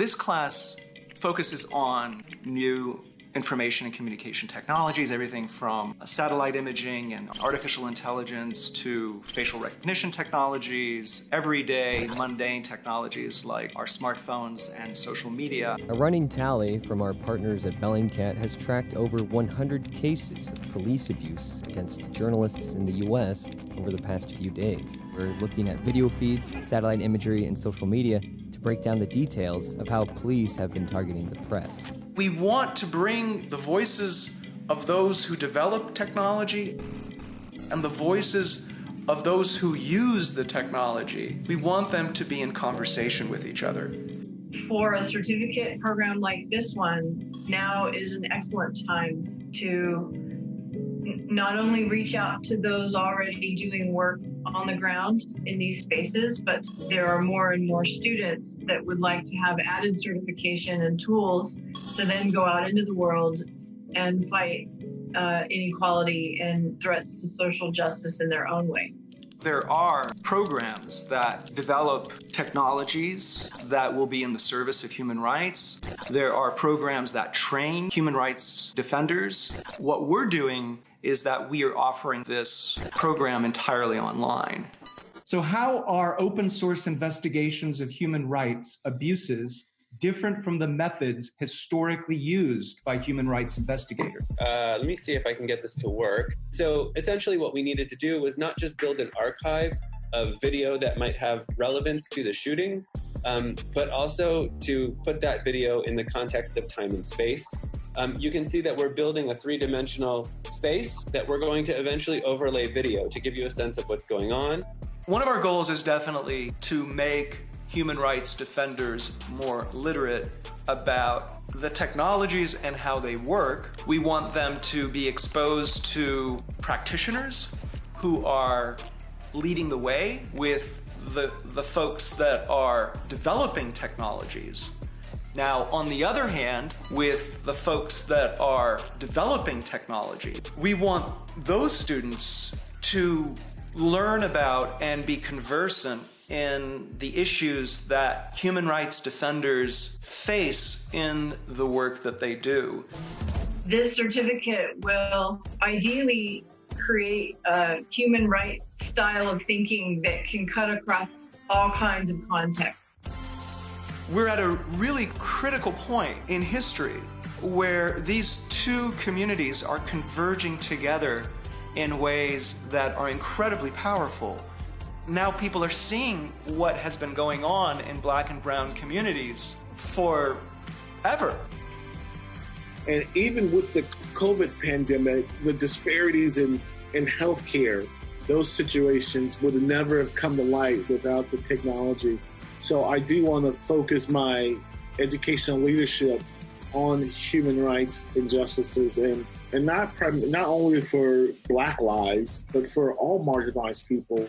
This class focuses on new information and communication technologies, everything from satellite imaging and artificial intelligence to facial recognition technologies, everyday mundane technologies like our smartphones and social media. A running tally from our partners at Bellingcat has tracked over 100 cases of police abuse against journalists in the U.S. over the past few days. We're looking at video feeds, satellite imagery, and social media to break down the details of how police have been targeting the press. We want to bring the voices of those who develop technology and the voices of those who use the technology. We want them to be in conversation with each other. For a certificate program like this one, now is an excellent time to not only reach out to those already doing work on the ground in these spaces, but there are more and more students that would like to have added certification and tools to then go out into the world and fight inequality and threats to social justice in their own way. There are programs that develop technologies that will be in the service of human rights. There are programs that train human rights defenders. What we're doing is that we are offering this program entirely online. So how are open source investigations of human rights abuses different from the methods historically used by human rights investigators? Let me see if I can get this to work. So essentially what we needed to do was not just build an archive of video that might have relevance to the shooting, but also to put that video in the context of time and space. You can see that we're building a three-dimensional space that we're going to eventually overlay video to give you a sense of what's going on. One of our goals is definitely to make human rights defenders more literate about the technologies and how they work. We want them to be exposed to practitioners who are leading the way with the folks that are developing technologies. Now, on the other hand, with the folks that are developing technology, we want those students to learn about and be conversant in the issues that human rights defenders face in the work that they do. This certificate will ideally create a human rights style of thinking that can cut across all kinds of contexts. We're at a really critical point in history where these two communities are converging together in ways that are incredibly powerful. Now people are seeing what has been going on in Black and brown communities forever. And even with the COVID pandemic, the disparities in healthcare, those situations would never have come to light without the technology. So I do want to focus my educational leadership on human rights injustices and not only for Black lives, but for all marginalized people